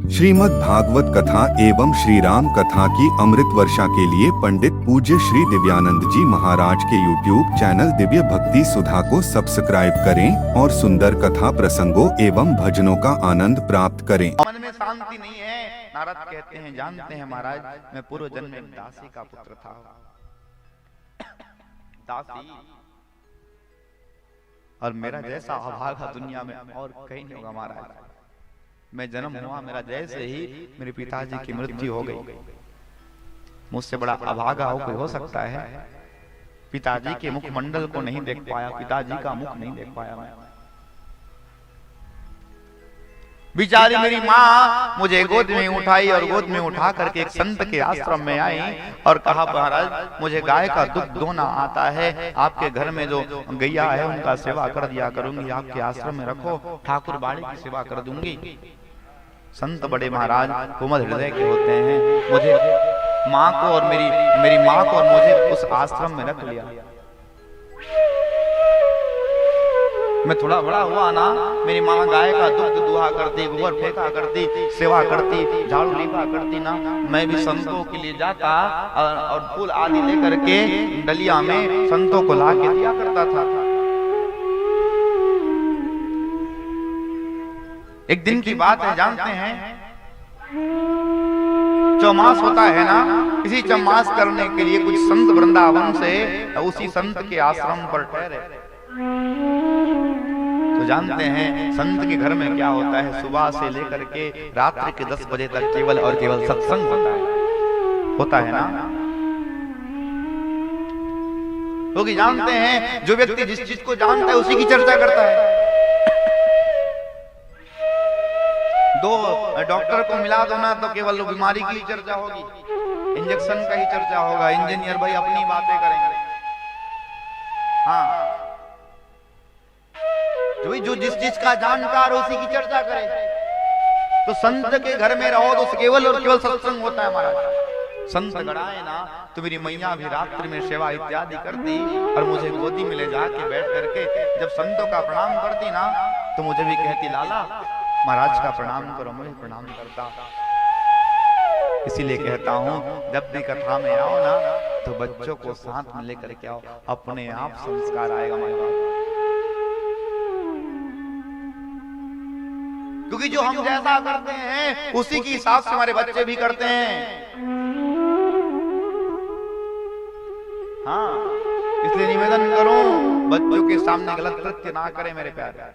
श्रीमद् भागवत कथा एवं श्री राम कथा की अमृत वर्षा के लिए पंडित पूज्य श्री दिव्यानंद जी महाराज के YouTube चैनल दिव्य भक्ति सुधा को सब्सक्राइब करें और सुंदर कथा प्रसंगों एवं भजनों का आनंद प्राप्त करें। मन में शांति नहीं है। नारद कहते हैं, जानते हैं महाराज, मैं पूर्व जन्म में दासी का पुत्र था। दासी, और मेरा जैसा अभागा दुनिया में और कहीं नहीं होगा महाराज। मैं जन्म हुआ, मेरा जैसे ही मेरे पिताजी की मृत्यु हो गई। मुझसे बड़ा अभागा हो कोई हो सकता है? पिताजी के मुखमंडल को नहीं देख पाया, पिताजी का मुख नहीं देख पाया मैं। बिचारी मेरी माँ मुझे गोद में उठाई और गोद में उठा करके एक संत के आश्रम में आई और कहा, महाराज मुझे गाय का दूध दोना आता है, आपके घर में जो गैया है उनका सेवा कर दिया करूंगी, आपके आश्रम में रखो, ठाकुर बाड़ी की सेवा कर दूंगी। संत बड़े महाराज कोमल हृदय के होते हैं। मुझे माँ को और मेरी माँ को और मुझे उस आश्रम में रख लिया। मैं थोड़ा बड़ा हुआ ना, मेरी माँ गाय का दूध दुहा करती, गोबर फेंका करती, सेवा करती, झाड़ू लीपा करती ना, मैं भी संतों के लिए जाता और फूल आदि लेकर के डलिया में संतों को ला के दिया करता था। एक दिन की बात है, जानते हैं, चौमास होता है ना, इसी चौमास करने के लिए कुछ संत वृंदावन से उसी संत के आश्रम पर ठहरे। तो जानते हैं संत के घर में क्या होता है, सुबह से लेकर के रात्रि के 10 बजे तक केवल और केवल सत्संग होता है ना। क्योंकि जानते हैं जो व्यक्ति जिस चीज को जानता है उसी की चर्चा करता है। दो डॉक्टर को मिला दो ना तो केवल बीमारी की चर्चा होगी, इंजेक्शन का ही चर्चा होगा, इंजीनियर भाई अपनी बातें करेंगे। हाँ, जो जिस चीज का जानकार उसी की चर्चा करे। तो संत के घर में रहो तो केवल और केवल सत्संग होता है महाराज। संत गड़ाए ना तो मेरी मैया भी रात्रि में सेवा इत्यादि करती और मुझे गोदी में ले जाके बैठ करके जब संतों का प्रणाम करती ना तो मुझे भी कहती, लाला महाराज का प्रणाम करो। मैं प्रणाम करता। इसीलिए कहता हूँ जब भी कथा में आओ ना तो बच्चों को साथ में लेकर के आओ, अपने आप संस्कार आएगा महाराज। क्योंकि जो हम जैसा करते हैं उसी के हिसाब से हमारे बच्चे भी करते हैं। हाँ, इसलिए निवेदन करो बच्चों के सामने गलत कृत्य ना करें मेरे प्यारे।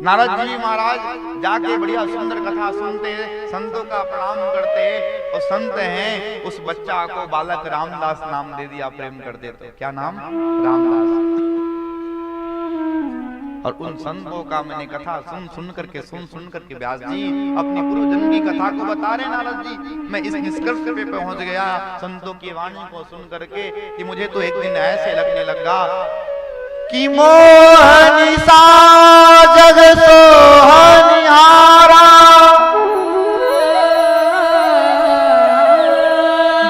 नारद जी महाराज जाके बढ़िया सुंदर कथा सुनते, संतों का प्रणाम करते, और संत हैं उस बच्चा को बालक रामदास नाम दे दिया, प्रेम कर देते। क्या नाम? रामदास। और उन संतों का मैंने कथा सुन करके व्यास जी अपनी पूर्व जन्म की कथा को बता रहे नारद जी। मैं इस निष्कर्ष पे पहुंच गया संतों की वाणी को सुन करके कि मुझे तो एक दिन ऐसे लगने लगा कि मोहनी सा जग सोहनिहारा,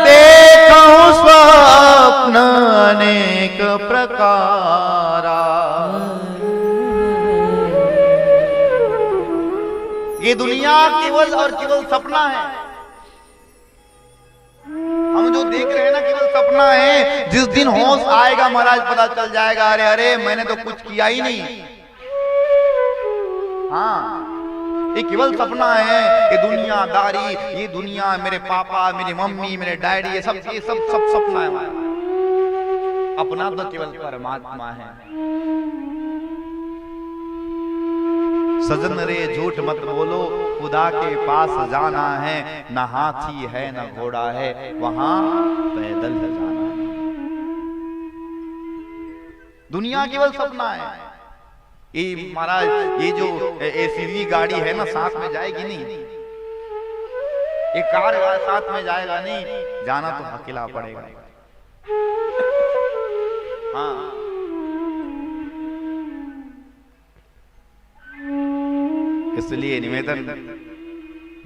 देखूं स्वप्न अनेक प्रकारा। ये दुनिया केवल और केवल सपना है। हम जो देख रहे हैं ना केवल सपना है। जिस दिन होश आएगा महाराज पता चल जाएगा, अरे अरे मैंने तो कुछ किया ही नहीं। हाँ, ये केवल सपना है। ये दुनियादारी, ये दुनिया, मेरे पापा, मेरी मम्मी, मेरे डैडी, ये सब सपना है। अपना तो केवल परमात्मा है। सजन रे झूठ मत बोलो, खुदा के पास जाना है, न हाथी है न घोड़ा है, वहां पैदल जाना है। दुनिया केवल सपना है। ये महाराज ये जो एसीवी गाड़ी है ना साथ में जाएगी नहीं, ये कार साथ में जाएगा नहीं, जाना तो अकेला पड़ेगा। हाँ, इसलिए निवेदन,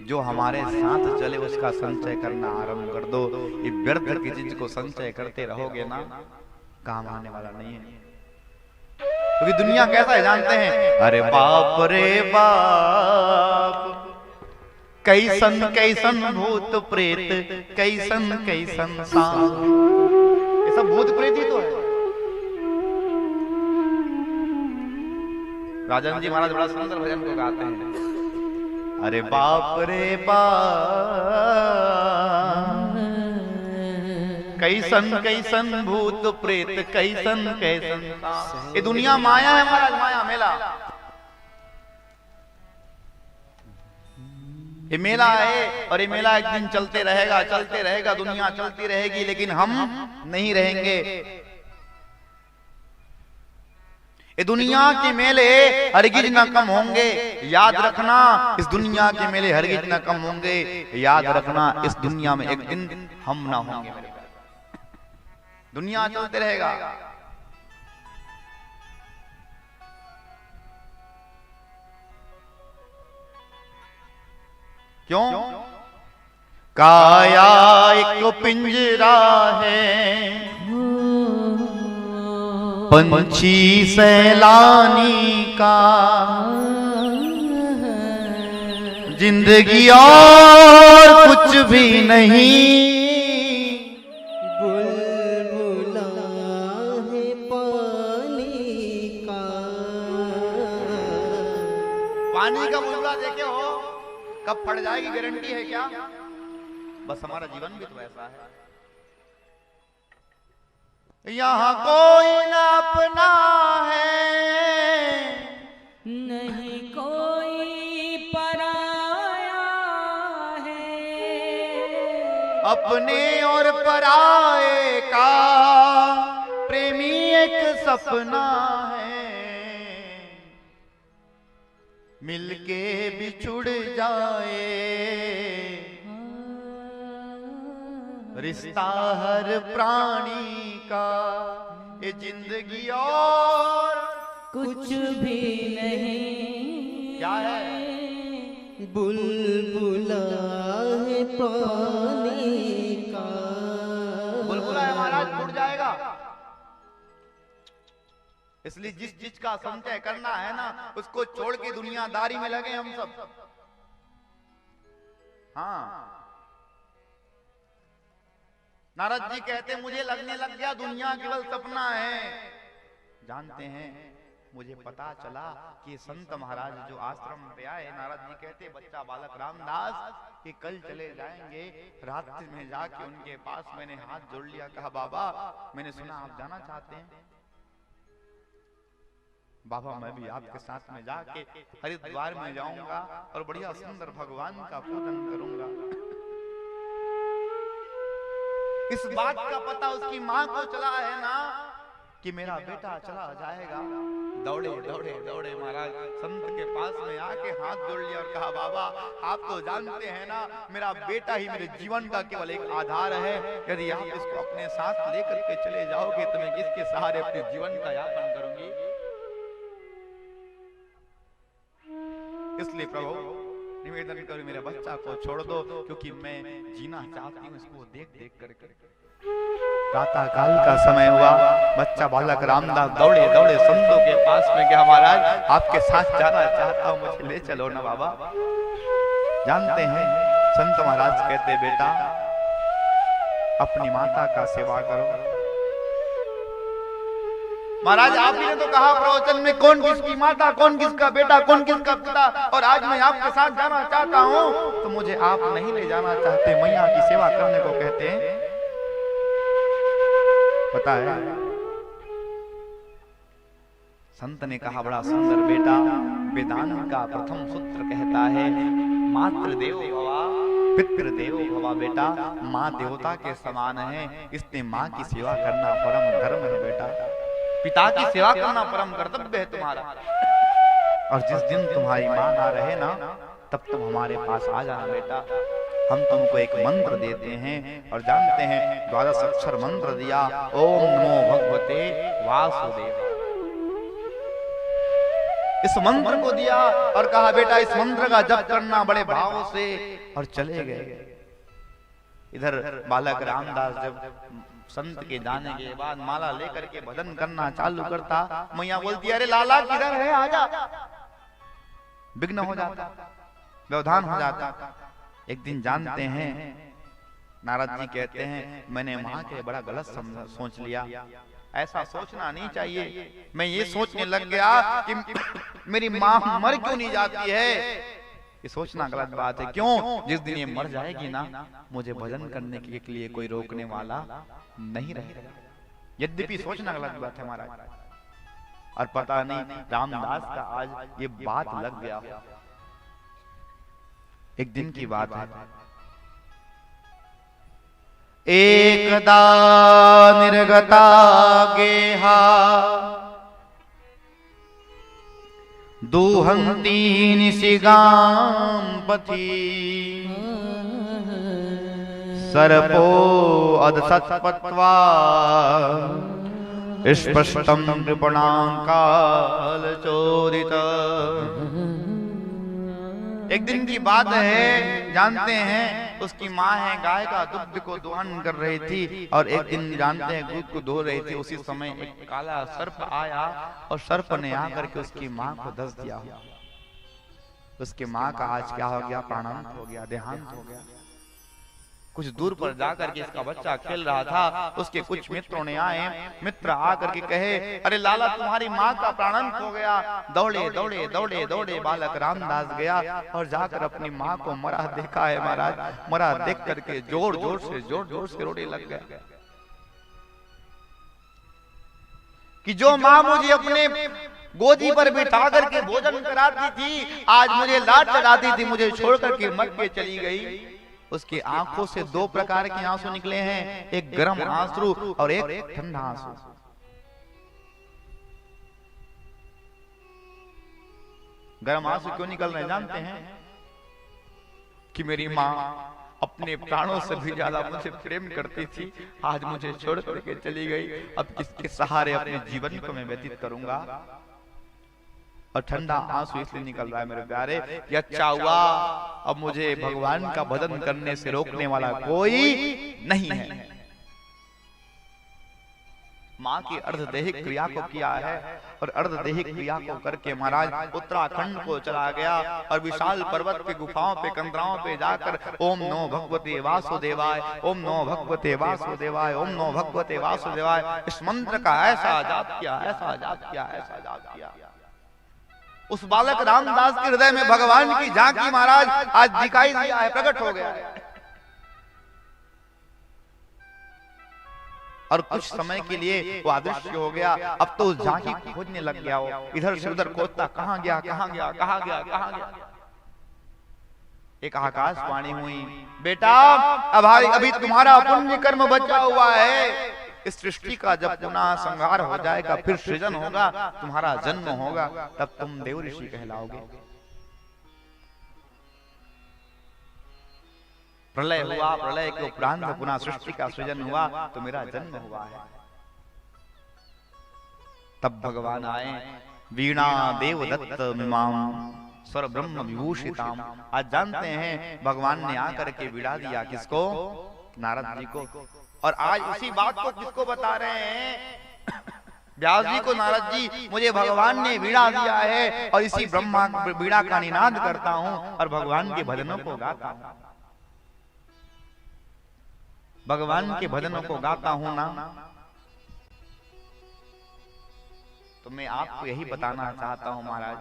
जो हमारे साथ चले उसका संचय करना आरंभ कर दो। ये व्यर्थ की चीज को संचय करते रहोगे ना, काम आने वाला नहीं है। क्योंकि दुनिया कैसा है जानते हैं, अरे बाप रे बाप, कैसन कैसन भूत प्रेत, कैसन कैसन सांप, ये सब भूत प्रेत ही तो है। राजन जी महाराज बड़ा सुंदर भजन को गाते हैं, अरे बाप रे बाप, कैसन कैसन भूत प्रेत, कैसन कैसन सांप। ये दुनिया माया है महाराज, माया मेला, ये मेला है और ये मेला एक दिन चलते रहेगा, चलते रहेगा, दुनिया चलती रहेगी, लेकिन हम नहीं रहेंगे। ये दुनिया के मेले हरगिज न कम होंगे, याद रखना। इस दुनिया के मेले हरगिज न कम होंगे, याद रखना। इस दुनिया में एक दिन हम ना होंगे। दुनिया चलते रहेगा। क्यों? काया एक पिंजरा है, पंछी सैलानी का, जिंदगी और कुछ भी नहीं, बुलबुला है पानी का। पानी का बुलबुला देखे हो, कब फट जाएगी गारंटी है क्या? बस हमारा जीवन भी तो ऐसा है। यहाँ कोई ना अपना है, नहीं कोई पराया है, अपने और पराए का प्रेमी एक सपना है, मिलके बिछुड़ जाए रिश्ता हर प्राणी का, ये जिंदगी और कुछ भी नहीं। क्या है? बुलबुला है पानी का। बुलबुला है महाराज, फूट जाएगा। इसलिए जिस चीज का संचय करना है ना, उसको छोड़ के दुनियादारी में लगे हम सब। हाँ, नारद जी कहते मुझे लगने लग गया दुनिया केवल सपना है। जानते हैं, मुझे पता चला कि संत महाराज जो आश्रम पे आए, नारद जी कहते बच्चा बालक रामदास कि कल चले जाएंगे, रात्रि में जाके उनके पास मैंने हाथ जोड़ लिया, कहा बाबा मैंने सुना आप जाना चाहते हैं, बाबा मैं भी आपके साथ में जाके हरिद्वार में जाऊंगा और बढ़िया सुंदर भगवान का पूजन करूंगा। इस बात का पता उसकी मां को चला है ना कि मेरा बेटा चला जाएगा। दौड़े दौड़े दौड़े महाराज संत के पास में आके हाथ जोड़ लिया और कहा बाबा आप तो जानते हैं ना, मेरा बेटा ही मेरे जीवन का केवल एक आधार है, यदि आप इसको अपने साथ लेकर के चले जाओगे तो मैं किसके सहारे अपने जीवन का यापन करूंगी। इसलिए प्रभु निवेदन करो मेरे बच्चा को छोड़ दो, क्योंकि मैं जीना चाहती हूँ इसको देख देख करके। प्रातः काल का समय हुआ, बच्चा बालक रामदास दौड़े दौड़े संतों के पास में गया, महाराज आपके साथ जाना चाहता हूँ, मुझे ले चलो ना बाबा। जानते हैं संत महाराज कहते बेटा अपनी माता का सेवा करो। महाराज आप ही ने तो कहा प्रवचन में कौन किसकी माता, कौन किसका बेटा, कौन किसका पिता, और आज मैं आपके साथ जाना चाहता हूं तो मुझे आप नहीं ले जाना चाहते, मैया की सेवा करने को कहते हैं। पता है संत ने कहा बड़ा सुंदर बेटा, वेदांत का प्रथम सूत्र कहता है मातृदेवो भव पितृदेवो भव। बेटा माँ देवता के समान है, इसलिए माँ की सेवा करना परम धर्म है बेटा, पिता की सेवा करना परम कर्तव्य है तुम्हारा। और जिस दिन तुम्हारी मां ना रहे ना, तब तुम हमारे पास आ जाना बेटा। हम तुमको एक मंत्र देते हैं और जानते हैं 12 अक्षर मंत्र दिया, ओम नमो भगवते वासुदेव। इस मंत्र को दिया और कहा बेटा इस मंत्र का जप करना बड़े भाव से, और चले गए। इधर बालक रामदास जब संत के जाने के बाद माला लेकर के भजन करना चालू करता। मैया बोलती अरे लाला किधर है, आजा। विघ्न हो जाता, व्यवधान हो जाता। एक दिन जानते हैं नारद जी कहते हैं मैंने माँ के बड़ा गलत सोच लिया, ऐसा सोचना नहीं चाहिए। मैं ये सोचने लग गया कि मेरी माँ मर क्यों नहीं जाती है, ये सोचना गलत बात है। क्यों? जिस दिन ये मर जाएगी ना, मुझे भजन करने के लिए कोई रोकने वाला नहीं रहेगा। यद्यपि सोचना गलत बात है महाराज, और पता नहीं रामदास का आज ये बात लग गया। एक दिन की बात है, एकदा निर्गता गेहा दुहंती निशिगाम पथि सर्पो अदसत्पत्वा स्पष्टं नृपणांकाल चोदित। एक दिन की बात है, जानते हैं उसकी माँ है गाय का दुग्ध को दोहन कर रही थी, और एक दिन जानते हैं दूध को धो रही थी। उसी समय एक काला सर्प आया और सर्प ने आकर के उसकी माँ को धस दिया। उसकी माँ का आज क्या हो गया, प्राणांत हो गया, देहांत हो गया। कुछ दूर पर जाकर के इसका बच्चा खेल रहा था, उसके कुछ मित्रों ने आए, मित्र आकर के कहे अरे लाला तुम्हारी माँ का प्राणांत हो गया। दौड़े दौड़े दौड़े दौड़े बालक रामदास गया और जाकर अपनी माँ को मरा देखा है महाराज। मरा देख करके जोर जोर से रोने लग गया कि जो माँ मुझे अपने गोदी पर बिठा करके भोजन कराती थी, आज मुझे लाड चढ़ाती थी, मुझे छोड़ करके मर के चली गई। उसकी आंखों से दो प्रकार के आंसू निकले हैं, एक गर्म आंसू और एक ठंडा आंसू। गर्म आंसू क्यों निकल रहे हैं जानते हैं? कि मेरी माँ अपने प्राणों से भी ज्यादा मुझे प्रेम करती थी, आज मुझे छोड़ करके चली गई। अब किसके सहारे अपने जीवन को मैं व्यतीत करूंगा? और ठंडा आंसू इसलिए निकल रहा है मेरे प्यारे, ये अच्छा हुआ अब मुझे भगवान का भजन करने से रोकने वाला कोई नहीं है। माँ की अर्धदेहिक क्रिया को किया है, और अर्धदेहिक क्रिया को करके महाराज उत्तराखंड को चला गया और विशाल पर्वत के गुफाओं पे कंदराओं पे जाकर ओम नमो भगवते वासुदेवाय, ओम नमो भगवते वासुदेवाय, ओम नमो भगवते वासुदेवाय, इस मंत्र का ऐसा जाप किया, ऐसा जाप किया, ऐसा जाप किया। उस बालक रामदास के हृदय में भगवान की झांकी महाराज आज दिखाई दिया है, प्रकट हो गया है। और कुछ समय के लिए वो अदृश्य हो गया। अब तो उस झांकी को खोजने लग गया, वो इधर से उधर खोजता, कहां गया कहां गया कहां गया कहां गया। एक आकाशवाणी हुई, बेटा अभी तुम्हारा पुण्य कर्म बचा हुआ है, इस सृष्टि का जब पुनः संहार हो जाएगा, फिर सृजन होगा, तुम्हारा जन्म होगा, तब तुम देव ऋषि कहलाओगे। प्रलय हुआ, प्रलय के उपरांत पुनः सृष्टि का सृजन हुआ, तो मेरा जन्म हुआ है। तब भगवान आए, वीणा देवदत्त मिमाम स्वर ब्रह्म विभूषिताम। आज जानते हैं भगवान ने आकर के वीणा दिया किसको? नारद जी को। और आज उसी बात को किसको बता रहे हैं? व्यास जी को। नारद जी मुझे भगवान ने वीणा दिया है और इसी ब्रह्मा वीणा का निनाद करता हूं और भगवान के भजनों को गाता हूं, भगवान के भजनों को गाता हूं ना। तो मैं आपको यही बताना चाहता हूं महाराज,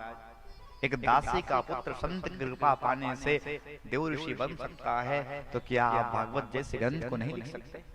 एक दासी का पुत्र संत की कृपा पाने से देव ऋषि बन सकता है, तो क्या आप भागवत जैसे ग्रंथ को नहीं लिख सकते?